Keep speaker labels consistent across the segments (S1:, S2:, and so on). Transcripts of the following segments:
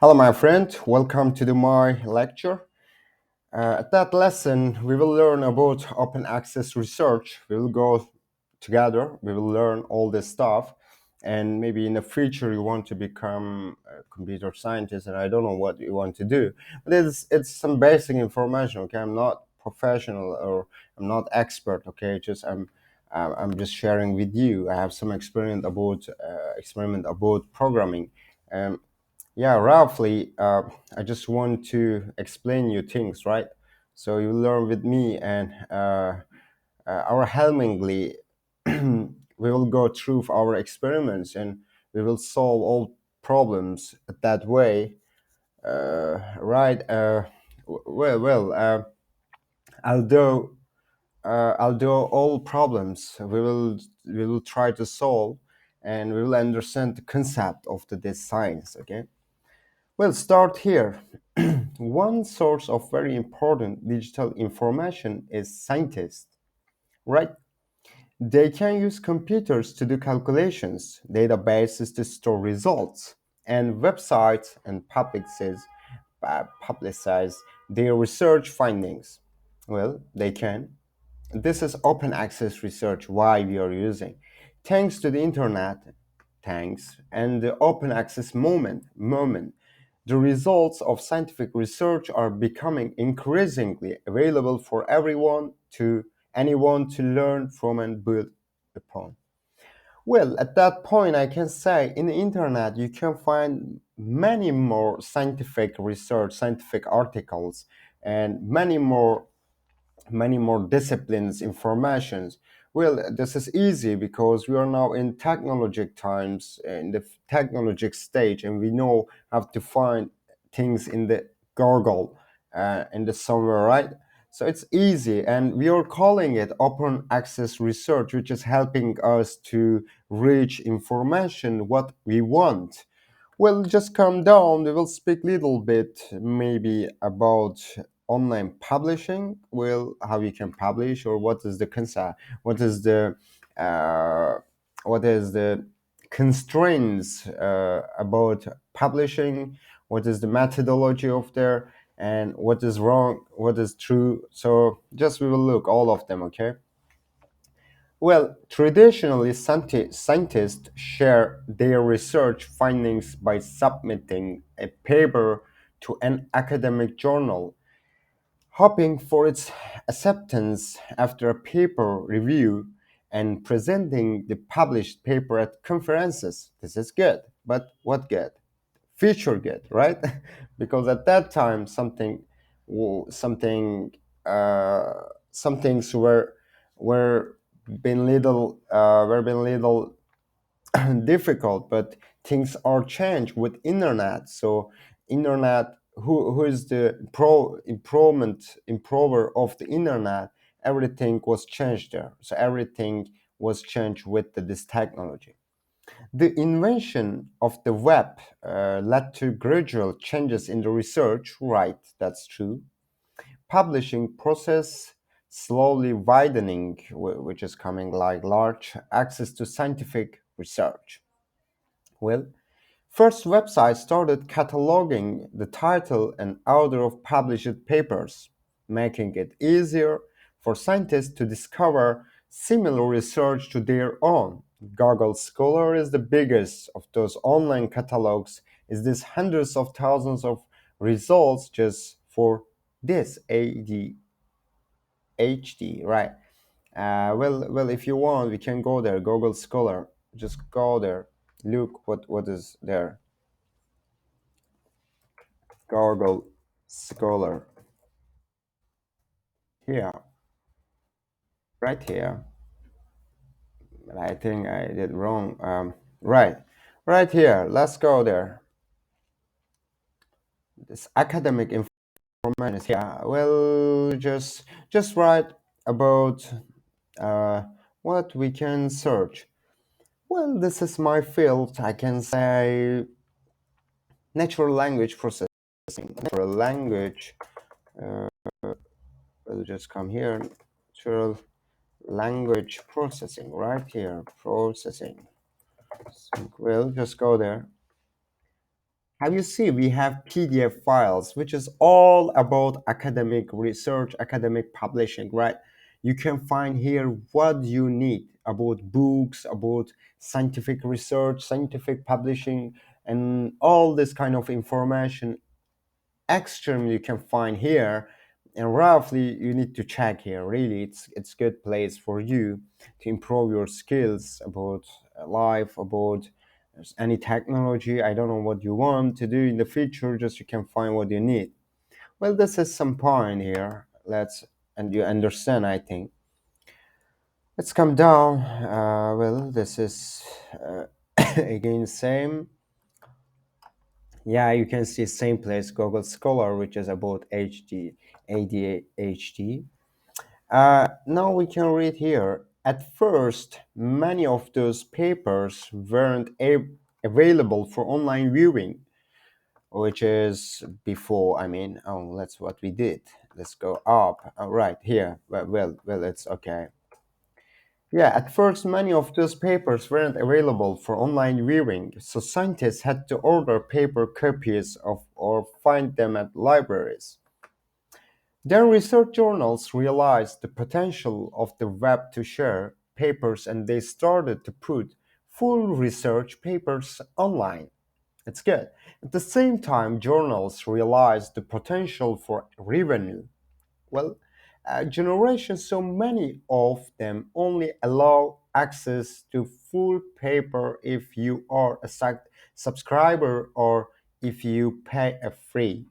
S1: Hello, my friend. Welcome to my lecture. At that lesson, we will learn about open access research. We will go together. We will learn all this stuff. And maybe in the future, you want to become a computer scientist, and I don't know what you want to do. But it's some basic information. Okay, I'm not professional or I'm not expert. Okay, just I'm just sharing with you. I have some experiment about programming. Um, yeah, roughly, I just want to explain you things, right? So you learn with me, and our helmingly, we will go through our experiments, and we will solve all problems that way, right? Although although all problems we will try to solve, and we will understand the concept of this science. Okay. Well, start here. One source of very important digital information is scientists, right? They can use computers to do calculations, databases to store results, and websites and publicize their research findings. Well, they can. This is open access research, why we are using. Thanks to the internet, thanks, and the open access moment, the results of scientific research are becoming increasingly available for anyone to learn from and build upon. Well, at that point, I can say in the internet you can find many more scientific research, scientific articles, and many more disciplines, informations. Well, this is easy because we are now in technologic times, in the technologic stage, and we know how to find things in the Google, in the somewhere, right? So it's easy, and we are calling it open access research, which is helping us to reach information what we want. Well, just calm down. We will speak little bit maybe about online publishing. Well, how you can publish, or what is the concept, what is the uh, what is the constraints about publishing, what is the methodology of there, and what is wrong, what is true. So just we will look all of them, okay? Well, traditionally, scientists share their research findings by submitting a paper to an academic journal, hoping for its acceptance after a paper review and presenting the published paper at conferences. This is good, but what good? Future good, right? Because at that time, something, uh, some things were been little difficult, but things are changed with internet. So internet, who is the improver of the internet, everything was changed there. So everything was changed with this technology. The invention of the web led to gradual changes in the research, right? That's true. Publishing process slowly widening, which is coming like large access to scientific research. Well, first websites started cataloging the title and author of published papers, making it easier for scientists to discover similar research to their own. Google Scholar is the biggest of those online catalogs. Is this hundreds of thousands of results just for this ADHD, right? Well, if you want, we can go there. Google Scholar. Just go there. Look what is there. Google Scholar. Here, right here. I think I did wrong. Right here. Let's go there. This academic information is here. Well, just write about uh, what we can search. Well, this is my field. I can say natural language processing. Natural language. Uh, will just come here. Natural language processing, right here. Processing. So we'll just go there. Have you seen we have PDF files, which is all about academic research, academic publishing, right? You can find here what you need about books, about scientific research, scientific publishing, and all this kind of information extremely you can find here. And roughly you need to check here. Really, it's good place for you to improve your skills about life, about any technology. I don't know what you want to do in the future, just you can find what you need. Well, this is some point here. Let's, and you understand, I think. Let's come down. Well, this is again same. Yeah, you can see same place, Google Scholar, which is about HD, ADHD. Now we can read here. At first, many of those papers weren't available for online viewing, which is before. I mean, oh, that's what we did. Let's go up. Right here. Well, it's okay. Yeah, at first, many of those papers weren't available for online viewing, so scientists had to order paper copies of or find them at libraries. Then research journals realized the potential of the web to share papers and they started to put full research papers online. It's good. At the same time, journals realized the potential for revenue. Well, generations, so many of them only allow access to full paper if you are a subscriber or if you pay a fee.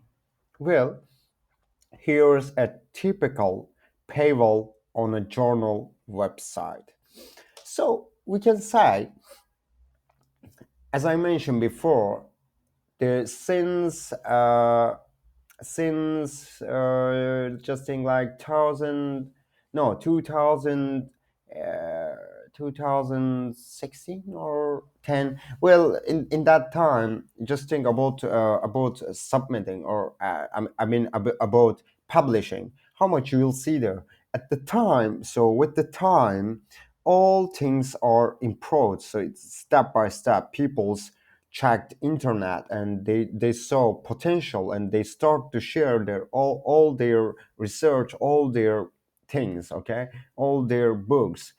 S1: Well, here's a typical paywall on a journal website. So we can say, as I mentioned before, the since just think like thousand no 2000 uh, 2016 or 10. Well, in that time, just think about submitting or I mean about publishing, how much you will see there at the time. So with the time, all things are improved, so it's step by step. People's checked internet and they saw potential and they start to share their all their research, all their things, okay, all their books.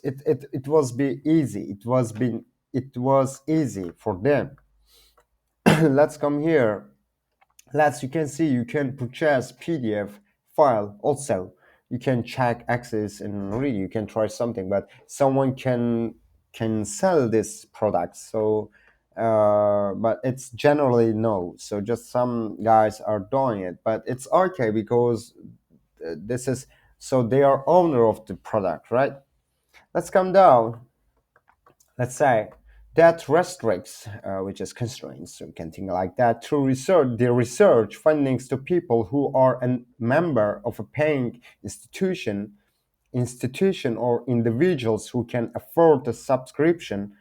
S1: It was be easy, it was easy for them. Let's come here. Let's, you can see you can purchase PDF file also. You can check access and read, you can try something, but someone can sell this product. So but it's generally no, so just some guys are doing it, but it's okay because this is, so they are owner of the product, right? Let's come down. Let's say that restricts, which is constraints, so you can think like that, through research, the research fundings to people who are a member of a paying institution or individuals who can afford the subscription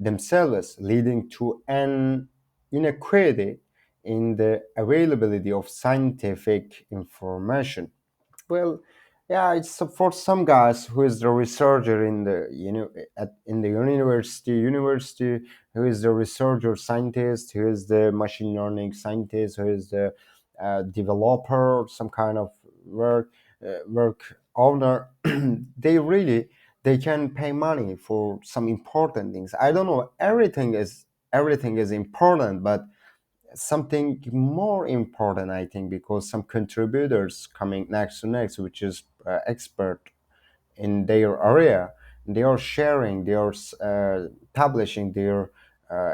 S1: themselves, leading to an inequity in the availability of scientific information. Well, yeah, it's for some guys who is the researcher in the in the university, who is the researcher scientist, who is the machine learning scientist, who is the developer, some kind of work owner. they really, they can pay money for some important things. I don't know, everything is important, but something more important, I think, because some contributors coming next to next, which is expert in their area, they are sharing, they are publishing their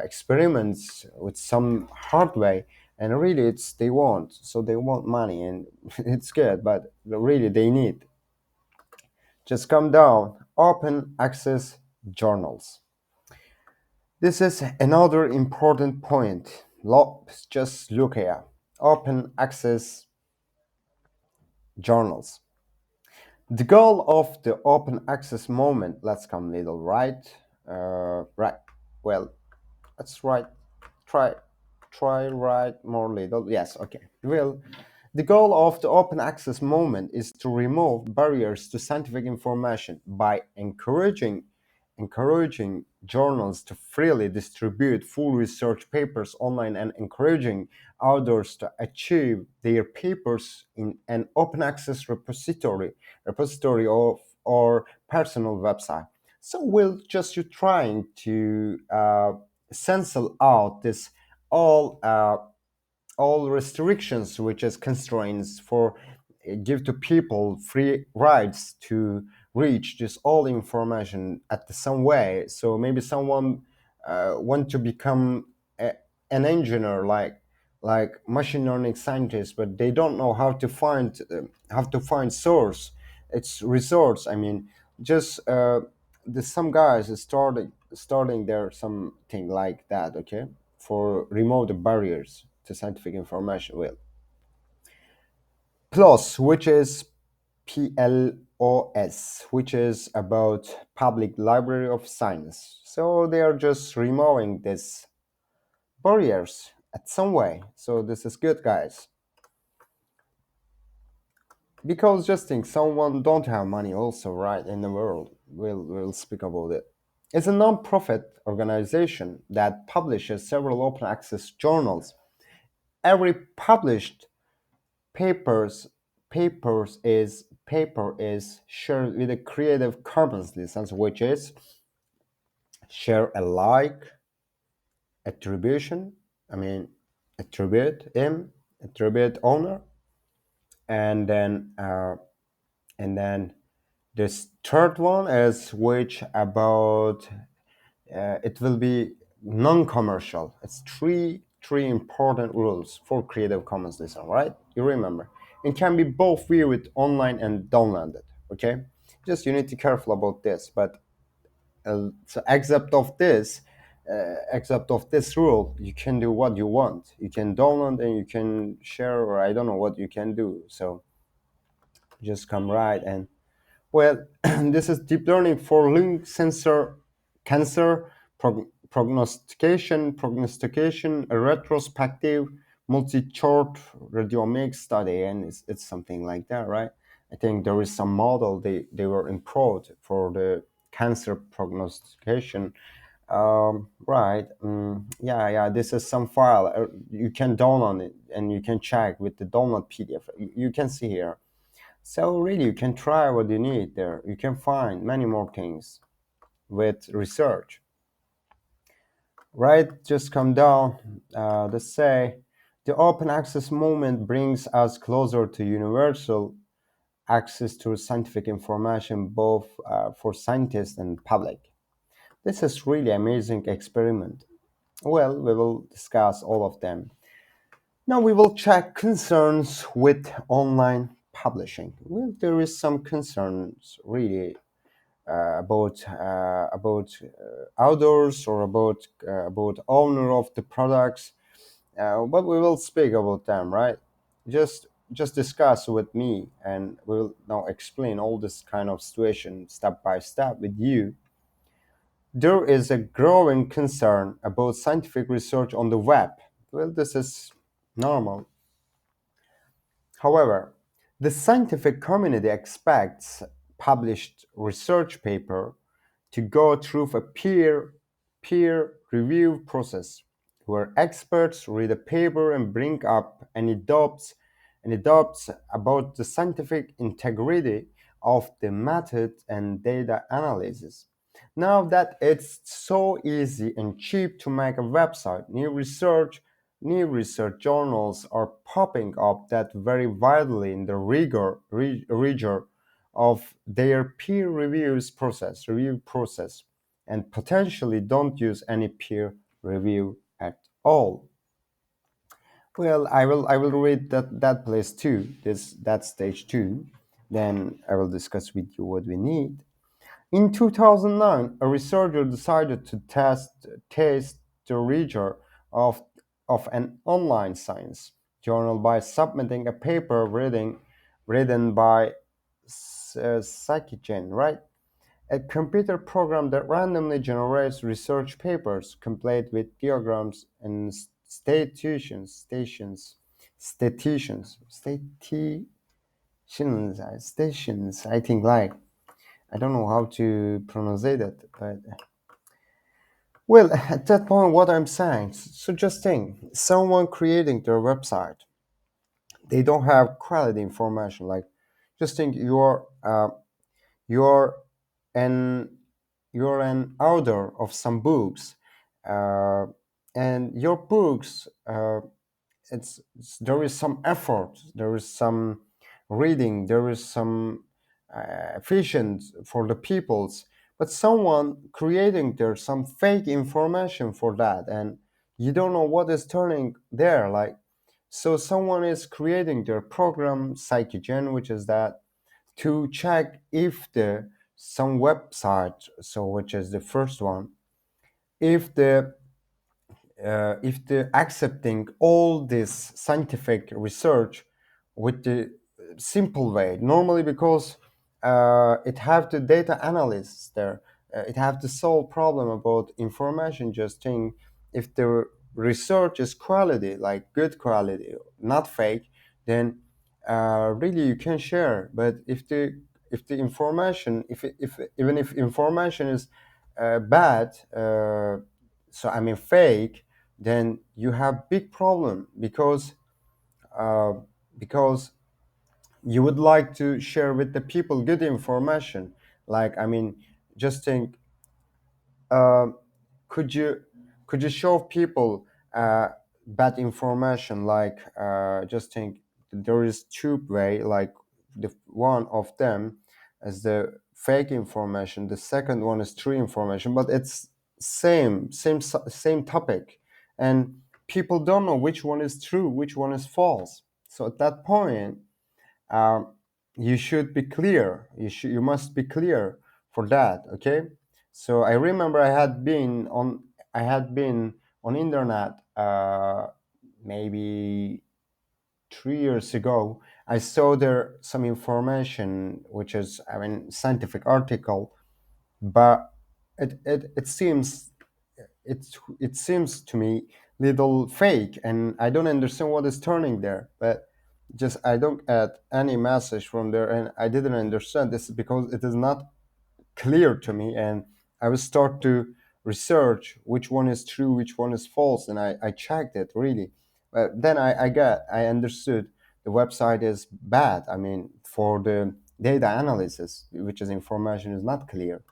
S1: experiments with some hard way, and really it's they want, so they want money, and it's good, but really they need, just come down, open access journals. This is another important point. Just look here. Open access journals. The goal of the open access movement, let's come little right. Right. Well, let's write, try, write more little. Yes, okay. Well, the goal of the open access movement is to remove barriers to scientific information by encouraging encouraging journals to freely distribute full research papers online and encouraging authors to achieve their papers in an open access repository of or personal website. So we'll just you trying to censor out this all all restrictions which is constraints for give to people free rights to reach this all information at the some way. So maybe someone want to become a, an engineer like machine learning scientist, but they don't know how to find source its resource. I mean, just there's some guys is starting there something like that, okay, for remove the barriers to scientific information. Well, PLOS, which is PLOS, which is about Public Library of Science. So they are just removing these barriers at some way. So this is good, guys. Because just think, someone don't have money also, right, in the world. We'll speak about it. It's a non-profit organization that publishes several open access journals. Every published paper is shared with a Creative Commons license, which is share alike attribution. I mean, attribute owner, and then this third one is which about it will be non-commercial. It's three important rules for Creative Commons license, right? You remember, it can be both viewed online and downloaded. Okay, just you need to be careful about this. But so except of this rule, you can do what you want. You can download and you can share, or I don't know what you can do. So just come right and well, this is deep learning for lung sensor cancer prognostication, a retrospective multi-chart radiomic study, and it's something like that, right? I think there is some model they were improved for the cancer prognostication. Right. Yeah. This is some file. You can download it and you can check with the download PDF. You can see here, so really, you can try what you need there. You can find many more things with research. Right? Just come down. Let's say the open access movement brings us closer to universal access to scientific information, both for scientists and public. This is really amazing experiment. Well, we will discuss all of them. Now we will check concerns with online publishing. Well, there is some concerns really about outdoors or about owner of the products, but we will speak about them, right? Just discuss with me, and we'll now explain all this kind of situation step by step with you. There is a growing concern about scientific research on the web. Well, this is normal. However, the scientific community expects published research paper to go through a peer review process where experts read a paper and bring up and adopts about the scientific integrity of the method and data analysis. Now that it's so easy and cheap to make a website, new research journals are popping up that vary widely in the rigor of their review process, and potentially don't use any peer review at all. Well, I will read that place too. That stage too. Then I will discuss with you what we need. In 2009, a researcher decided to test the rigor of, of an online science journal by submitting a paper written by Psychigen, right? A computer program that randomly generates research papers complete with diagrams and stations, I think, like. I don't know how to pronounce it, but well, at that point, what I'm saying, so just think, someone creating their website, they don't have quality information. Like, just think you're an you're an author of some books, uh, and your books, there is some effort, there is some reading, there is some vision for the peoples, but someone creating there some fake information for that, and you don't know what is turning there. Like, so someone is creating their program psychogen, which is that to check if the some website, so which is the first one, if the accepting all this scientific research with the simple way, normally, because it have the data analysts there, it have to solve problem about information, just think if the research is quality, like good quality, not fake, then really you can share. But if the information, if even if information is bad, so I mean fake, then you have big problem, uh, because you would like to share with the people good information. Like, I mean, just think, uh, could you could you show people bad information, like, just think, there is two way, like the one of them is the fake information, the second one is true information, but it's same topic, and people don't know which one is true, which one is false. So at that point, um, you should be clear, you must be clear for that, okay? So I remember I had been on internet, maybe 3 years ago. I saw there some information which is, I mean, scientific article, but it seems, it seems to me little fake, and I don't understand what is turning there. But just I don't get any message from there, and I didn't understand this because it is not clear to me, and I will start to research which one is true, which one is false, and I checked it really. But then I understood the website is bad. I mean, for the data analysis, which is information is not clear.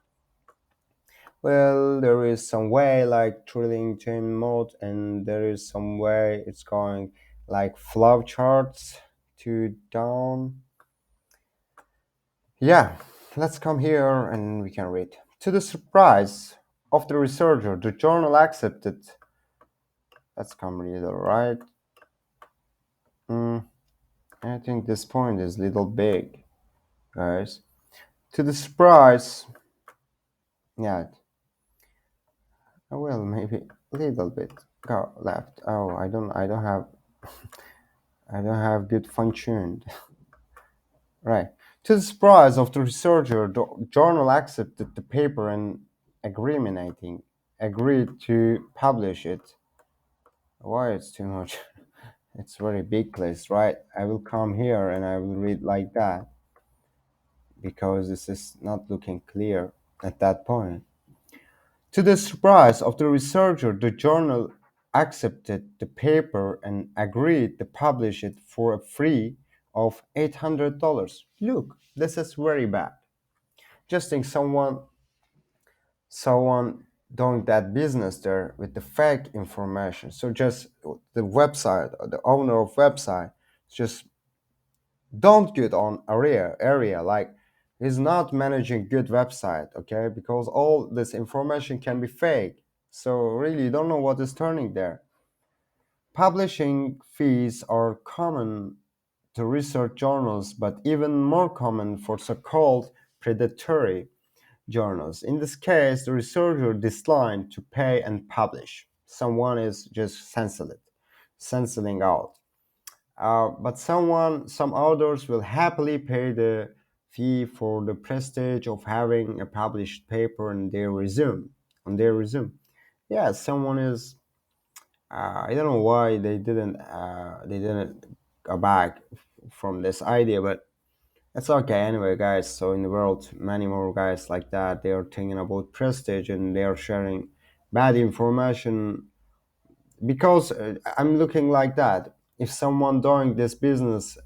S1: Well, there is some way like drilling chain mode, and there is some way it's going like flow charts to down. Yeah, let's come here and we can read. To the surprise of the researcher, the journal accepted. Let's come read, all right. Mm, I think this point is little big, guys. To the surprise, yeah, well, maybe a little bit. Go left. Oh, I don't have good fine-tuned. Right. To the surprise of the researcher, the journal accepted the paper and agreement, I think, agreed to publish it. Why it's too much? It's very big place, right? I will come here and I will read like that because this is not looking clear at that point. To the surprise of the researcher, the journal accepted the paper and agreed to publish it for a fee of $800. Look, this is very bad. Just think someone doing that business there with the fake information. So just the website, or the owner of website, just don't get on area like he's not managing good website, okay? Because all this information can be fake. So really you don't know what is turning there. Publishing fees are common to research journals, but even more common for so-called predatory journals. In this case, the researcher declined to pay and publish. Someone is just censoring out. But some authors will happily pay the fee for the prestige of having a published paper on their resume. Yeah, someone is. I don't know why they didn't go back from this idea, but It's okay anyway, guys. So in the world, many more guys like that. They are thinking about prestige and they are sharing bad information because I'm looking like that. If someone doing this business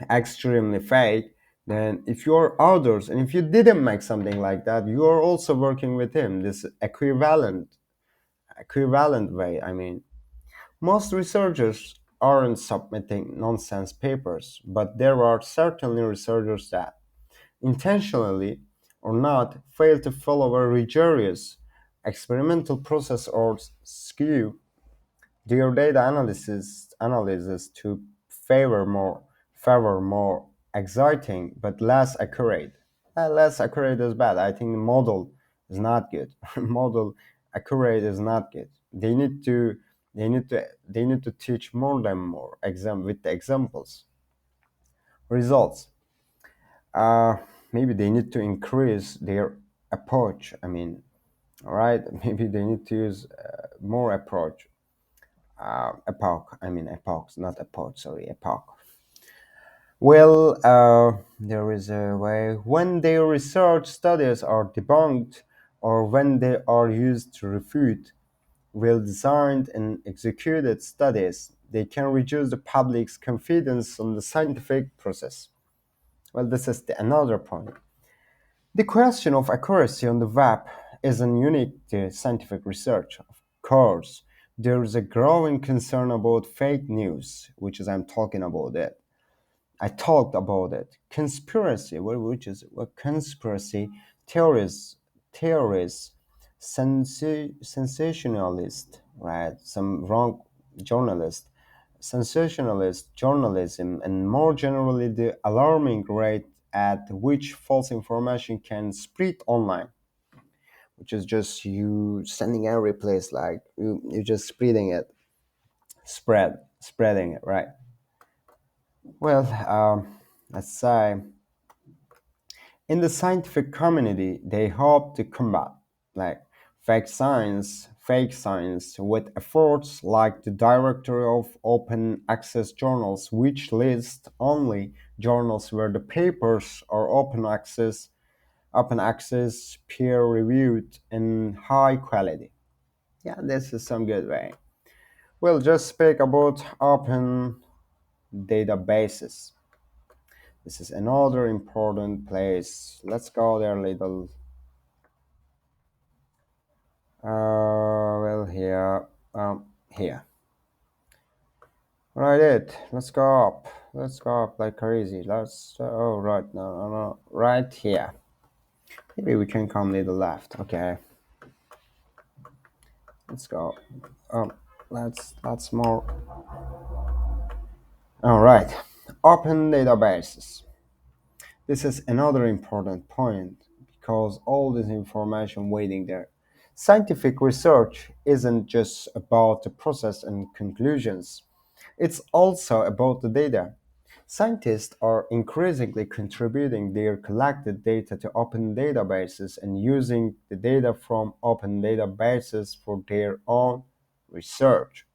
S1: extremely fake, then if you're others and if you didn't make something like that, you are also working with him. This equivalent way. I mean, most researchers aren't submitting nonsense papers, but there are certainly researchers that, intentionally or not, fail to follow a rigorous experimental process or skew their data analysis to favor more exciting but less accurate. Less accurate is bad. I think the model is not good. Model accurate is not good. They need to teach more than more exam with the examples results. uh Maybe they need to increase their approach. I mean, all right. Maybe they need to use more approach. Epoch. I mean epochs, not approach. Sorry, epoch. Well, there is a way when their research studies are debunked or when they are used to refute well designed and executed studies, they can reduce the public's confidence on the scientific process. Well, this is another point. The question of accuracy on the web isn't unique to scientific research. Of course, there is a growing concern about fake news, which is I'm talking about it. I talked about it. Conspiracy, which is what conspiracy theories, sensationalist, right? Some wrong journalist, sensationalist journalism, and more generally, the alarming rate at which false information can spread online, which is just you sending every place like you just spreading it, spreading it, right? Well, let's say in the scientific community, they hope to combat like fake science with efforts like the directory of open access journals, which lists only journals where the papers are open access, peer reviewed, and high quality. Yeah, this is some good way. We'll just speak about open databases. This is another important place. Let's go there a little. Well, here. Right, let's go up. Let's go up like crazy. Oh, right, no, no, no, right here. Maybe we can come to the left. Okay, let's go. Um, that's more. All right, open databases. This is another important point because all this information waiting there. Scientific research isn't just about the process and conclusions. It's also about the data. Scientists are increasingly contributing their collected data to open databases and using the data from open databases for their own research.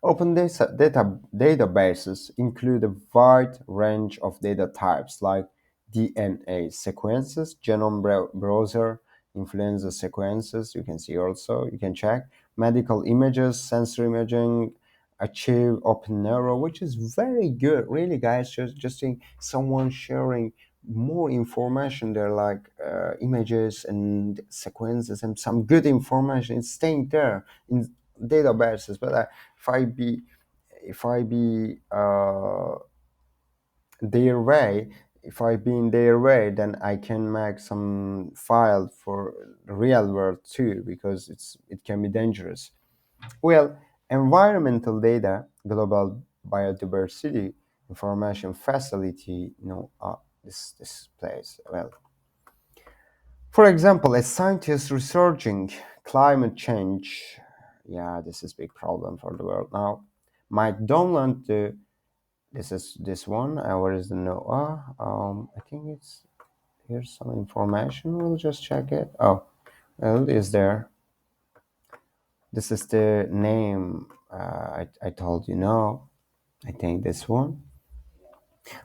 S1: Databases include a wide range of data types like DNA sequences, browser, influenza sequences. You can see also, you can check medical images, sensor imaging, achieve open narrow, which is very good. Really, guys, just seeing someone sharing more information there, like images and sequences and some good information. It's staying there in databases. But if I be if I be their way, if I be in their way, then I can make some file for the real world too, because it can be dangerous. Well, environmental data, global biodiversity information facility, this place. Well, for example, a scientist researching climate change, yeah, this is a big problem for the world now, might download this one. Where is the NOAA? I think it's here's some information. We'll just check it. Oh, well, is there? This is the name. I told you no. I think this one.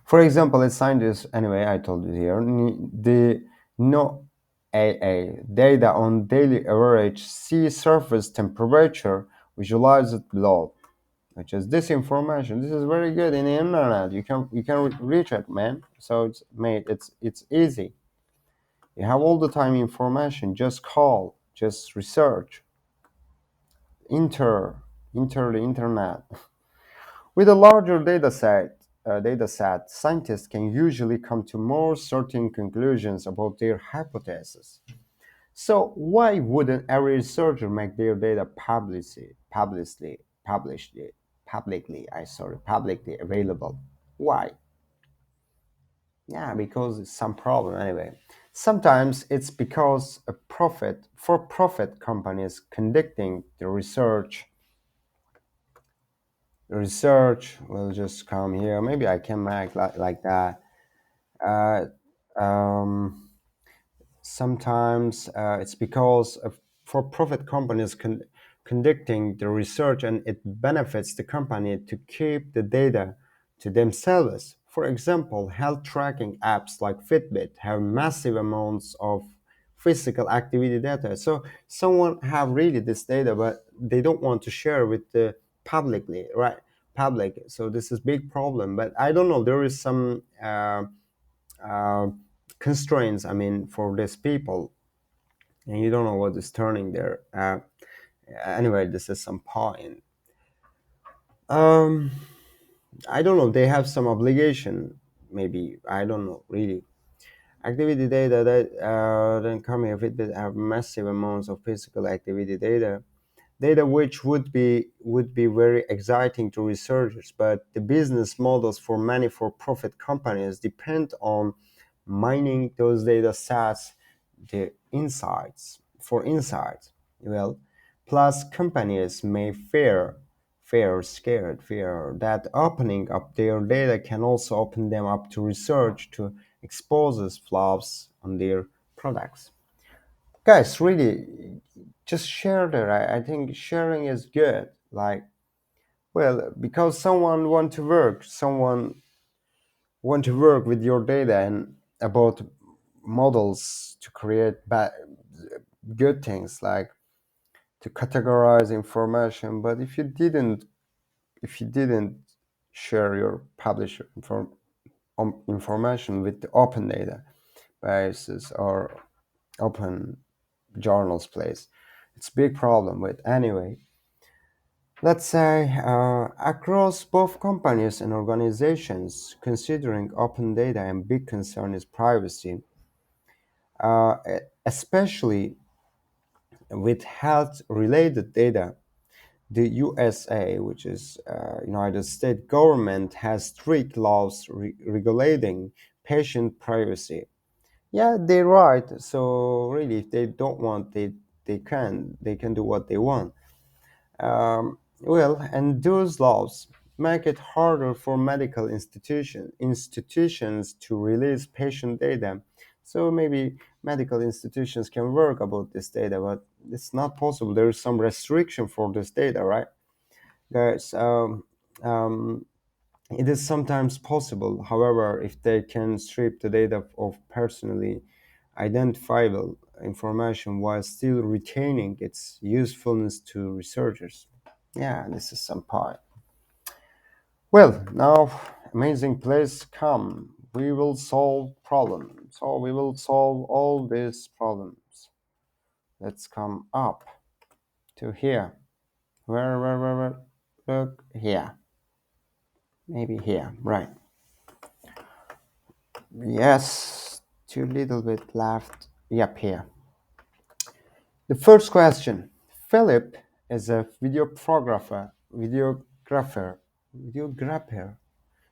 S1: For example, a scientist, anyway, I told you here, the no AA data on daily average sea surface temperature visualized below, which is this information. This is very good in the internet. You can reach it, man. So it's made it's easy. You have all the time information. Just call, just research, enter, enter the internet. With a larger data set, scientists can usually come to more certain conclusions about their hypothesis. So why wouldn't every researcher make their data publicly available? Why? Yeah, because it's some problem anyway. Sometimes it's because a for-profit companies conducting the research will just come here. Maybe I can make like that. Uh, um, Sometimes it's because of for-profit companies conducting the research and it benefits the company to keep the data to themselves. For example, health tracking apps like Fitbit have massive amounts of physical activity data. So someone have really this data, but they don't want to share with the publicly, right? Public. So this is big problem. But I don't know. There is some uh, constraints. I mean, for these people, and you don't know what is turning there. Anyway, this is some point. Um, I don't know. They have some obligation. Maybe I don't know really. Activity data that then come here with have massive amounts of physical activity data which would be very exciting to researchers, but the business models for many for-profit companies depend on mining those data sets the insights for insights. Well, plus companies may fear that opening up their data can also open them up to research to expose flaws on their products. Guys, really, just share that. I think sharing is good. Like, well, because someone want to work with your data and about models to create good things like to categorize information. But if you didn't share your publish information with the open data bases or open journals place, it's a big problem. But anyway, let's say across both companies and organizations, considering open data and big concern is privacy, uh, especially with health-related data. The USA, which is United States government, has strict laws regulating patient privacy. Yeah, they're right. So really, if they don't want, they can do what they want. Well, and those laws make it harder for medical institutions to release patient data. So maybe medical institutions can work about this data, but it's not possible. There is some restriction for this data, right? There's it is sometimes possible, however, if they can strip the data of personally identifiable information while still retaining its usefulness to researchers. Yeah, this is some part. Well, now amazing place come. We will solve problems. So we will solve all these problems. Let's come up to here. Where? Look here. Maybe here. Right. Yes. Too little bit left. Yep, here. The first question. Philip is a videographer.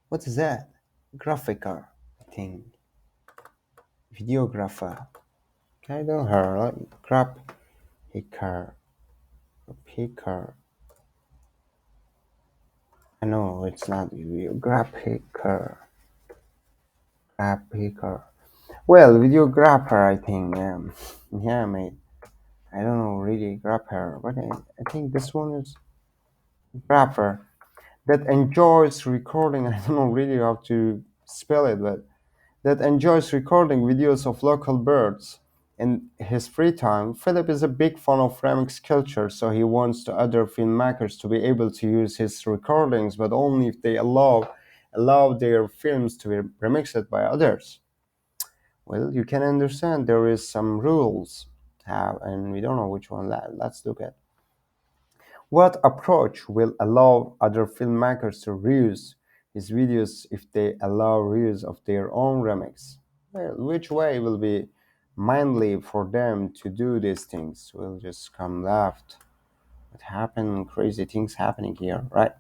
S1: What is that? Graphicer, I think. Videographer. I know her. Like, graphicer. Picker. No, it's not video. Graphicer. Graphicer. Well, videographer, I think. Yeah, mate. I don't know really grapher, but I think this one is grapher that enjoys recording. I don't know really how to. spell it, but that enjoys recording videos of local birds in his free time. Philip is a big fan of remix culture, so he wants the other filmmakers to be able to use his recordings, but only if they allow their films to be remixed by others. Well, you can understand there is some rules have, and we don't know which one. Let's look at. What approach will allow other filmmakers to reuse his videos if they allow reuse of their own remix? Well, which way will be mindly for them to do these things? We'll just come left. What happened? Crazy things happening here, right?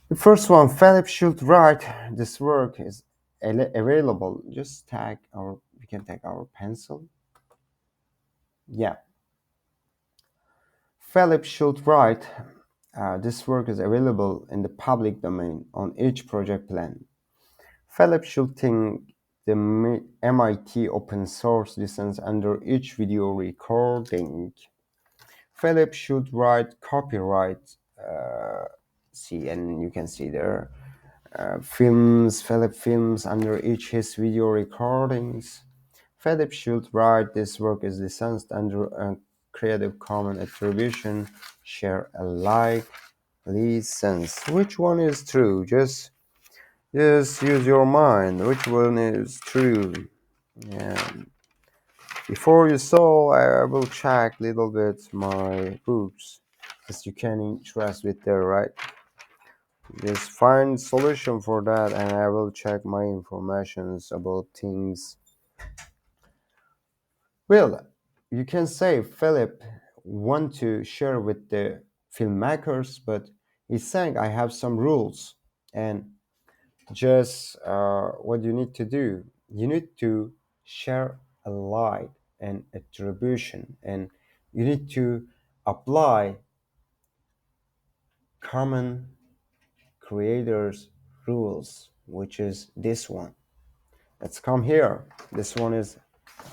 S1: The first one, Philip should write. This work is available. Just tag our. We can tag our pencil. Yeah, Philip should write. This work is available in the public domain on each project plan. Philip should think the MIT open source license under each video recording. Philip should write copyright. See, and you can see there films, Philip films under each his video recordings. Philip should write this work is licensed under a Creative Commons Attribution Share Alike license. Which one is true? Just use your mind. Which one is true? Yeah. Before you saw, I will check a little bit my books, as you can interest with there, right? Just find solution for that, and I will check my informations about things. Well, you can say Philip want to share with the filmmakers, but he's saying I have some rules, and just what you need to do, you need to share alike and attribution, and you need to apply common creators rules, which is this one. Let's come here. This one is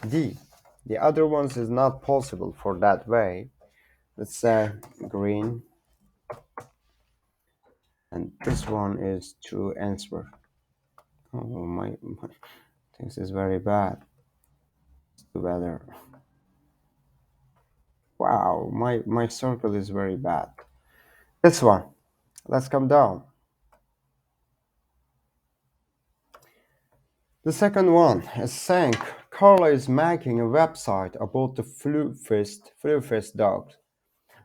S1: D. The other ones is not possible for that way. Let's say green, and this one is true answer. Oh, my things is very bad. Weather. Wow, my circle is very bad. This one. Let's come down. The second one is saying Carla is making a website about the flu-faced dog.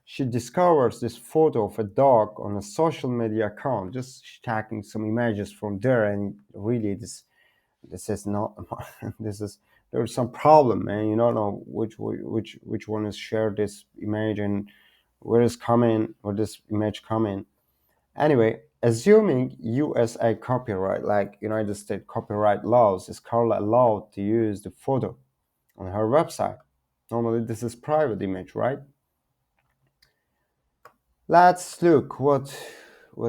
S1: She discovers this photo of a dog on a social media account, just tagging some images from there, and really this is not this is there's some problem, man. You don't know which one is shared this image and where this image coming. Anyway, assuming USA copyright, like United States copyright laws, is Carla allowed to use the photo on her website? Normally, this is private image, right? Let's look what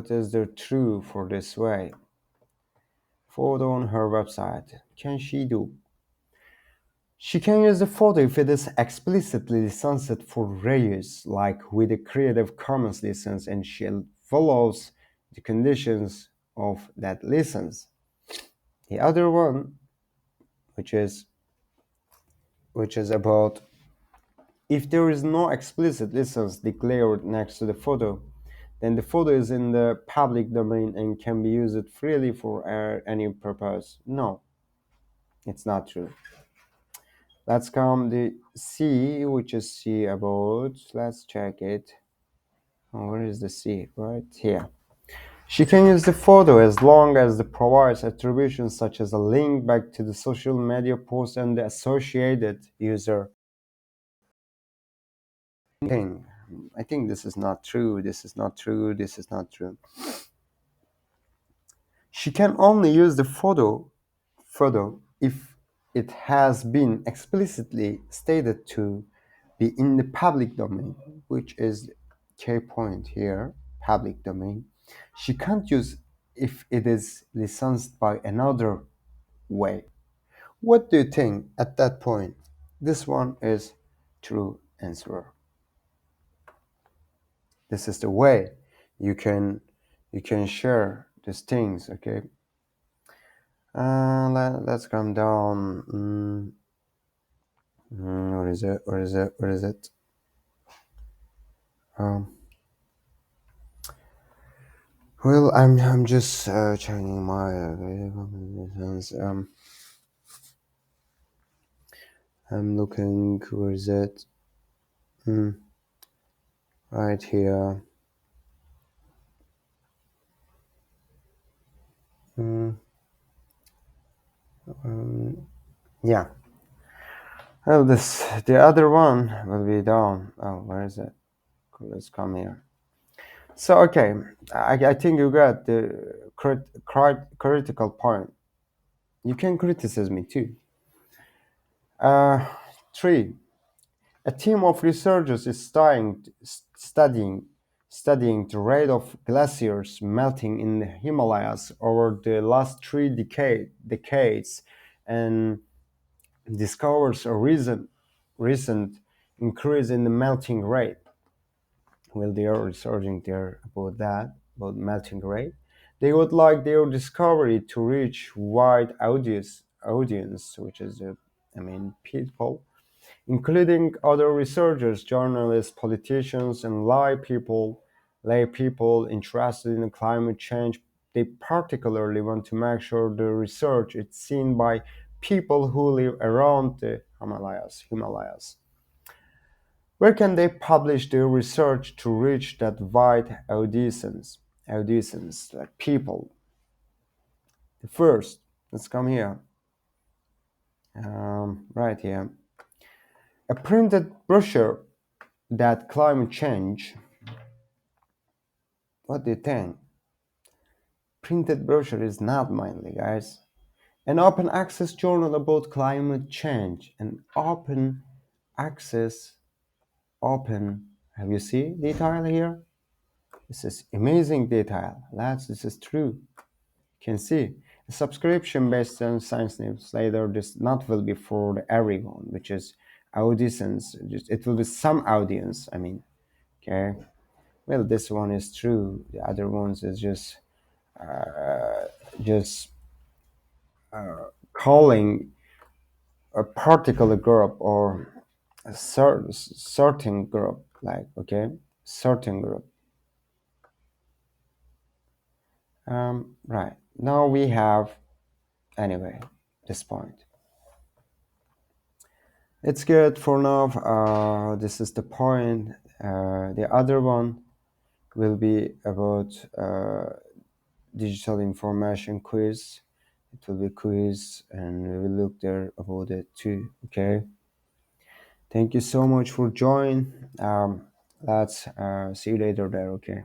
S1: is there true for this way. Photo on her website. Can she do? She can use the photo if it is explicitly licensed for reuse, like with a Creative Commons license, and she follows the conditions of that license. The other one, which is about if there is no explicit license declared next to the photo, then the photo is in the public domain and can be used freely for any purpose. No, it's not true. Let's come the C, which is C about. Let's check it. Oh, where is the C? Right here. She can use the photo as long as it provides attributions such as a link back to the social media post and the associated user thing. I think this is not true. This is not true. This is not true. She can only use the photo if it has been explicitly stated to be in the public domain, which is key point here, public domain. She can't use if it is licensed by another way. What do you think at that point? This one is true answer. This is the way you can share these things, okay? Let's come down. Where is it? Where is it? Where is it? Um, well, I'm just checking my I'm looking. Where is it? Hmm, right here. Hmm, yeah. Well, this the other one will be down. Oh, where is it? Let's come here. So okay, I think you got the critical point. You can criticize me too. Uh, Three. A team of researchers is studying the rate of glaciers melting in the Himalayas over the last decades, and discovers a recent increase in the melting rate. Well, they are researching there about that, about melting rate. They would like their discovery to reach wide audience, which is, people, including other researchers, journalists, politicians, and lay people interested in climate change. They particularly want to make sure the research is seen by people who live around the Himalayas. Where can they publish their research to reach that wide audience, like people? The first, let's come here, right here. A printed brochure that climate change. What do you think? Printed brochure is not mainly, guys. An open access journal about climate change. An open access, open. Have you seen detail here? This is amazing detail. This is true. Can see a subscription based on science newsletter. This not will be for everyone, which is audience. Just it will be some audience. Okay. Well, this one is true. The other ones is just calling a particular group or a certain group. Like okay, certain group. Right now we have anyway this point. It's good for now. This is the point. The other one will be about digital information quiz. It will be quiz, and we will look there about it too. Okay. Thank you so much for joining. Let's see you later there. Okay.